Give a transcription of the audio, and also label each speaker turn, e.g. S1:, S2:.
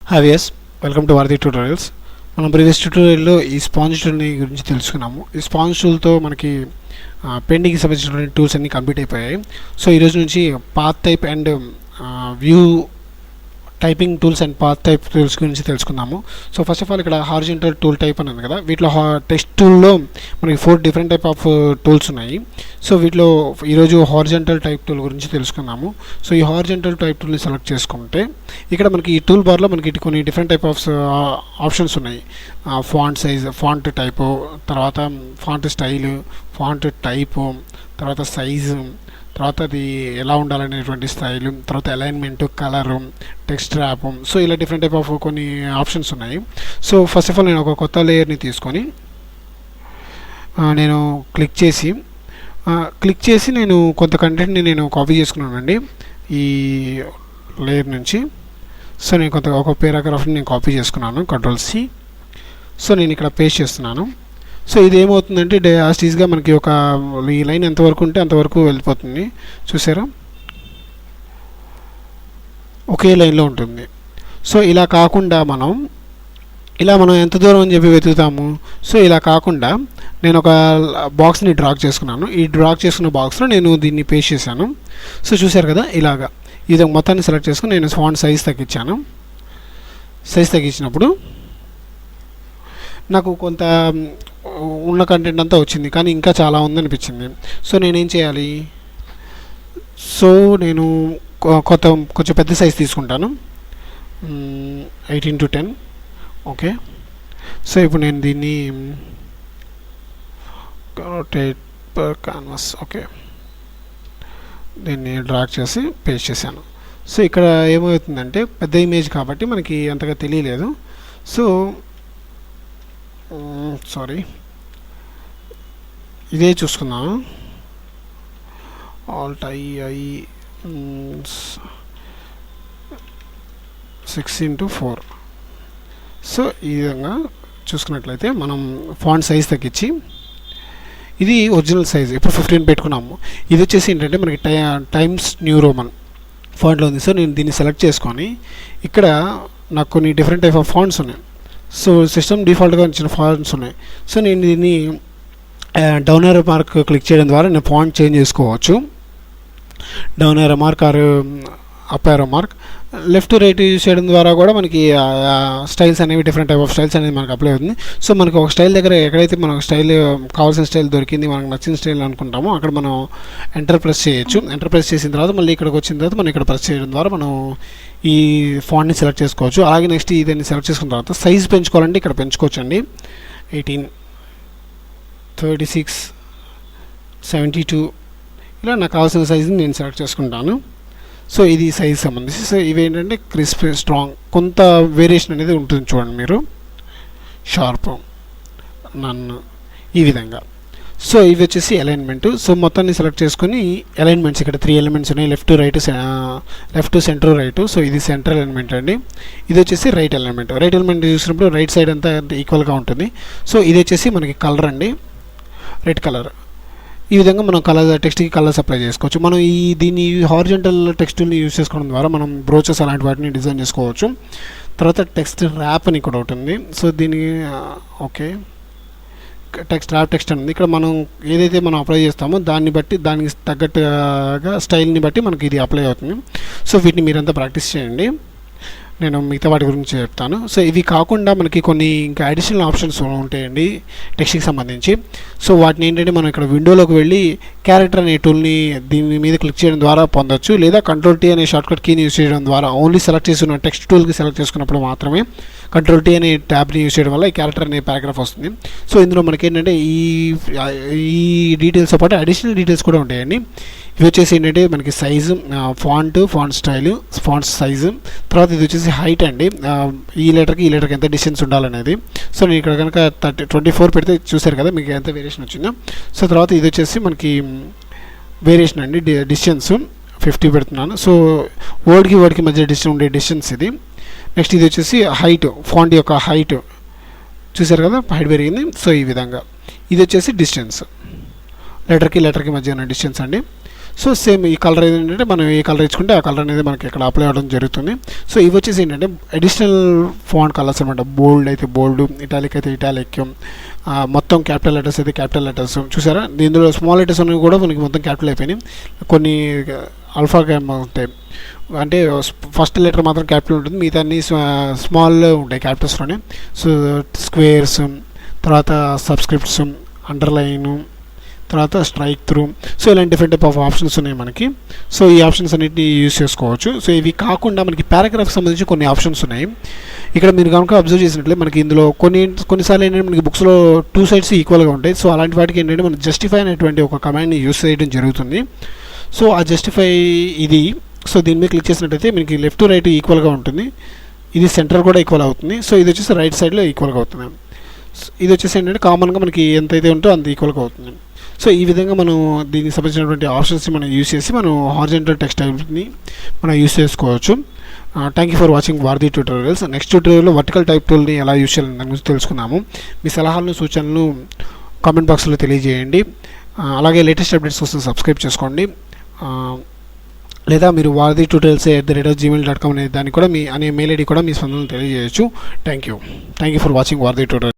S1: Hi viewers, welcome to వారధి tutorials. మనం previous ట్యూటోరియల్లో ఈ స్పాంజ్ టూల్ని గురించి తెలుసుకున్నాము. ఈ స్పాంజ్ టూల్తో మనకి పెయింటింగ్కి సంబంధించినటువంటి టూల్స్ అన్నీ కంప్లీట్ అయిపోయాయి. సో ఈరోజు నుంచి path type and view typing tools and path type tools గురించి తెలుసుకుందాము. సో ఫస్ట్ ఆఫ్ ఆల్ ఇక్కడ హారిజంటల్ టూల్ టైప్ అని ఉంది కదా, వీటిలో టెక్స్ట్ టూల్లో మనకి 4 డిఫరెంట్ టైప్ ఆఫ్ టూల్స్ ఉన్నాయి. సో వీటిలో ఈరోజు హారిజంటల్ టైప్ టూల్ గురించి తెలుసుకుందాము. సో ఈ హారిజంటల్ టైప్ టూల్ని సెలెక్ట్ చేసుకుంటే ఇక్కడ మనకి ఈ టూల్ బార్లో మనకి కొన్ని డిఫరెంట్ టైప్ ఆఫ్ ఆప్షన్స్ ఉన్నాయి. ఫాంట్ సైజ్, ఫాంట్ టైపు, తర్వాత ఫాంట్ స్టైల్, ఫాంట్ టైపు, తర్వాత సైజు, తర్వాత అది ఎలా ఉండాలనేటువంటి స్టైల్, తర్వాత alignment, colour, text wrap. So ఇలా డిఫరెంట్ టైప్ ఆఫ్ కొన్ని ఆప్షన్స్ ఉన్నాయి. సో ఫస్ట్ ఆఫ్ ఆల్ నేను ఒక కొత్త లేయర్ని తీసుకొని నేను క్లిక్ చేసి నేను కొంత కంటెంట్ని నేను కాపీ చేసుకున్నానండి ఈ లేయర్ నుంచి. సో నేను ఒక పారాగ్రాఫ్ని నేను కాపీ చేసుకున్నాను, Ctrl+C. సో నేను ఇక్కడ పేస్ట్ చేస్తున్నాను. సో ఇది ఏమవుతుందంటే యాస్టీస్గా మనకి ఈ లైన్ ఎంతవరకు ఉంటే అంతవరకు వెళ్ళిపోతుంది. చూసారా, ఒకే లైన్లో ఉంటుంది. సో ఇలా కాకుండా మనం ఎంత దూరం అని చెప్పి వెతుకుతాము. సో ఇలా కాకుండా నేను ఒక బాక్స్ని డ్రా చేసుకున్నాను. ఈ డ్రా చేసుకున్న బాక్స్లో నేను దీన్ని పేస్ట్ చేశాను. సో చూసారు కదా, ఇలాగా ఇది మొత్తాన్ని సెలెక్ట్ చేసుకుని నేను ఫాంట్ సైజ్ తగ్గించాను. సైజ్ తగ్గించినప్పుడు నాకు కొంత ఉన్న కంటెంట్ అంతా వచ్చింది, కానీ ఇంకా చాలా ఉందనిపించింది. సో నేనేం చేయాలి? సో నేను కొంచెం పెద్ద సైజ్ తీసుకుంటాను, 18:10. ఓకే. సో ఇప్పుడు నేను దీన్ని రొటేట్ పర్ క్యాన్వాస్, ఓకే, దీన్ని డ్రాగ్ చేసి పేస్ట్ చేశాను. సో ఇక్కడ ఏమవుతుందంటే పెద్ద ఇమేజ్ కాబట్టి మనకి అంతగా తెలియలేదు. సో సారీ, ఇదే చూసుకుందాం. Alt I 6:4. సో ఈ విధంగా చూసుకున్నట్లయితే మనం ఫాంట్ సైజ్ తగ్గించి, ఇది ఒరిజినల్ సైజ్ ఇప్పుడు 15 పెట్టుకున్నాము. ఇది వచ్చేసి ఏంటంటే మనకి టైమ్స్ న్యూ రోమన్ ఫాంట్లో ఉంది. సో నేను దీన్ని సెలెక్ట్ చేసుకొని ఇక్కడ నాకు కొన్ని డిఫరెంట్ టైప్ ఆఫ్ ఫాంట్స్ ఉన్నాయి. సో సిస్టమ్ డిఫాల్ట్గా వచ్చిన ఫాంట్స్ ఉన్నాయి. సో నేను దీన్ని డౌన్ యారో మార్క్ క్లిక్ చేయడం ద్వారా నేను ఫాంట్ చేంజ్ చేసుకోవచ్చు. Down arrow mark or up arrow mark, left right use చేయడం ద్వారా కూడా మనకి స్టైల్స్ అనేవి డిఫరెంట్ టైప్ ఆఫ్ స్టైల్స్ అనేది మనకు అప్లై అవుతుంది. సో మనకి ఒక స్టైల్ దగ్గర ఎక్కడైతే మనకు స్టైల్ కావాల్సిన స్టైల్ దొరికింది, మనకు నచ్చిన స్టైల్ అనుకుంటామో అక్కడ మనం ఎంటర్ ప్రెస్ చేయొచ్చు. ఎంటర్ ప్రెస్ చేసిన తర్వాత మళ్ళీ ఇక్కడికి వచ్చిన తర్వాత మనం ఇక్కడ ప్రెస్ చేయడం ద్వారా మనం ఈ ఫాంట్ని సెలెక్ట్ చేసుకోవచ్చు. అలాగే నెక్స్ట్ ఇదని సెలెక్ట్ చేసుకున్న తర్వాత సైజ్ పెంచుకోవాలంటే ఇక్కడ పెంచుకోవచ్చు అండి. 18, 36, 72 ఇలా నాకు కావాల్సిన సైజుని నేను సెలెక్ట్ చేసుకుంటాను. సో ఇది సైజ్ సంబంధించి. సో ఇవేంటంటే క్రిస్ప్, స్ట్రాంగ్, కొంత వేరియేషన్ అనేది ఉంటుంది చూడండి మీరు. షార్ప్, నన్ను, ఈ విధంగా. సో ఇవి వచ్చేసి అలైన్మెంట్. సో మొత్తాన్ని సెలెక్ట్ చేసుకొని అలైన్మెంట్స్ ఇక్కడ 3 ఎలిమెంట్స్ ఉన్నాయి, లెఫ్ట్, సెంటర్, రైట్. సో ఇది సెంట్రల్ ఎలిమెంట్ అండి. ఇది వచ్చేసి రైట్ ఎలిమెంట్. రైట్ ఎలిమెంట్ చూసినప్పుడు రైట్ సైడ్ అంతా ఈక్వల్గా ఉంటుంది. సో ఇది వచ్చేసి మనకి కలర్ అండి, రెడ్ కలర్. ఈ విధంగా మనం టెక్స్ట్కి కలర్స్ అప్లై చేసుకోవచ్చు. మనం దీన్ని హారిజంటల్ టెక్స్ట్ని యూజ్ చేసుకోవడం ద్వారా మనం బ్రోచెస్ అలాంటి వాటిని డిజైన్ చేసుకోవచ్చు. తర్వాత టెక్స్ట్ ర్యాప్ అని కూడా ఉంటుంది. సో దీనికి ఓకే, టెక్స్ట్ ఉంది. ఇక్కడ మనం ఏదైతే మనం అప్లై చేస్తామో దానికి తగ్గట్టుగా స్టైల్ని బట్టి మనకి ఇది అప్లై అవుతుంది. సో వీటిని మీరంతా ప్రాక్టీస్ చేయండి, నేను మిగతా వాటి గురించి చెప్తాను. సో ఇవి కాకుండా మనకి కొన్ని ఇంకా అడిషనల్ ఆప్షన్స్ ఉంటాయండి టెక్స్ట్కి సంబంధించి. సో వాటిని ఏంటంటే మనం ఇక్కడ విండోలోకి వెళ్ళి క్యారెక్టర్ అనే టూల్ని దీని మీద క్లిక్ చేయడం ద్వారా పొందొచ్చు, లేదా Ctrl+T అనే షార్ట్కట్ కీని యూజ్ చేయడం ద్వారా ఓన్లీ సెలెక్ట్ చేసుకున్న టెక్స్ట్ టూల్కి సెలెక్ట్ చేసుకున్నప్పుడు మాత్రమే Ctrl+T అనే ట్యాబ్ని యూజ్ చేయడం వల్ల ఈ క్యారెక్టర్ అనే పారాగ్రాఫ్ వస్తుంది. సో ఇందులో మనకి ఏంటంటే ఈ డీటెయిల్స్తో పాటు అడిషనల్ డీటెయిల్స్ కూడా ఉంటాయండి. ఇవి వచ్చేసి ఏంటంటే మనకి size, font style, font size, తర్వాత ఇది వచ్చేసి హైట్ అండి, ఈ లెటర్కి ఎంత డిస్టెన్స్ ఉండాలనేది. సో నేను ఇక్కడ కనుక 24 పెడితే చూసారు కదా మీకు ఎంత వేరియేషన్ వచ్చిందో. సో తర్వాత ఇది వచ్చేసి మనకి వేరియేషన్ అండి, డిస్టెన్స్ 50 పెడుతున్నాను. సో వర్డ్కి మధ్య ఉండే డిస్టెన్స్ ఇది. నెక్స్ట్ ఇది వచ్చేసి హైట్, ఫాంట్ యొక్క హైట్ చూసారు కదా, హైట్ పెరిగింది. సో ఈ విధంగా ఇది వచ్చేసి డిస్టెన్స్, లెటర్కి మధ్య ఉన్న డిస్టెన్స్ అండి. సో సేమ్ ఈ కలర్ ఏంటంటే మనం ఏ కలర్ ఇచ్చుకుంటే ఆ కలర్ అనేది మనకి ఇక్కడ అప్లై అవ్వడం జరుగుతుంది. సో ఇవి వచ్చేసి ఏంటంటే అడిషనల్ ఫాంట్ కలర్స్ అనమాట. బోల్డ్ అయితే బోల్డ్, ఇటాలిక్ అయితే ఇటాలిక్, మొత్తం క్యాపిటల్ లెటర్స్ అయితే క్యాపిటల్ లెటర్స్. చూసారా, దీనిలో స్మాల్ లెటర్స్ అనేవి కూడా మనకి మొత్తం క్యాపిటల్ అయిపోయినాయి. కొన్ని ఆల్ఫా ఉంటాయి, అంటే ఫస్ట్ లెటర్ మాత్రం క్యాపిటల్ ఉంటుంది, మిగతా అన్ని స్మాల్ ఉంటాయి క్యాపిటల్స్లోనే. సో స్క్వేర్స్, తర్వాత సబ్స్క్రిప్ట్స్, అండర్లైను, తర్వాత స్ట్రైక్ త్రూ, సో ఇలాంటి డిఫరెంట్ టైప్ ఆఫ్ ఆప్షన్స్ ఉన్నాయి మనకి. సో ఈ ఆప్షన్స్ అన్నిటిని యూజ్ చేసుకోవచ్చు. సో ఇవి కాకుండా మనకి పారాగ్రాఫ్కి సంబంధించి కొన్ని ఆప్షన్స్ ఉన్నాయి. ఇక్కడ మీరు కనుక అబ్జర్వ్ చేసినట్లే మనకి ఇందులో కొన్నిసార్లు ఏంటంటే మనకి బుక్స్లో 2 సైడ్స్ ఈక్వల్గా ఉంటాయి. సో అలాంటి వాటికి ఏంటంటే మనం జస్టిఫై అనేటువంటి ఒక కమాండ్ని యూజ్ చేయడం జరుగుతుంది. సో ఆ జస్టిఫై ఇది, సో దీని మీద క్లిక్ చేసినట్టయితే మనకి లెఫ్ట్ రైట్ ఈక్వల్గా ఉంటుంది, ఇది సెంటర్ కూడా ఈక్వల్ అవుతుంది. సో ఇది వచ్చేసి రైట్ సైడ్లో ఈక్వల్గా అవుతుంది. ఇది వచ్చేసి ఏంటంటే కామన్గా మనకి ఎంతైతే ఉంటుందో అంత ఈక్వల్గా అవుతుంది. సో ఈ విధంగా మనం దీనికి సంబంధించినటువంటి ఆప్షన్స్ని మనం యూస్ చేసి మనం హారిజాంటల్ టెక్స్ట్ టైప్ని మనం యూస్ చేసుకోవచ్చు. థ్యాంక్ యూ ఫర్ వాచింగ్ వారధి ట్యూటోరియల్స్. నెక్స్ట్ ట్యూటోరియల్లో వర్టికల్ టైప్ టూల్ని ఎలా యూస్ చేయాలని దాని గురించి తెలుసుకుందాము. మీ సలహాలను సూచనలను కామెంట్ బాక్స్లో తెలియజేయండి. అలాగే లేటెస్ట్ అప్డేట్స్ కోసం సబ్స్క్రైబ్ చేసుకోండి. లేదా మీరు వారధి ట్యూటోరియల్స్ @gmail.com అనే దాన్ని కూడా మీ మెయిల్ ఐడి కూడా మీ స్పందనలు తెలియజేయచ్చు. థ్యాంక్ యూ ఫర్ వాచింగ్ వారధి ట్యూటోరియల్.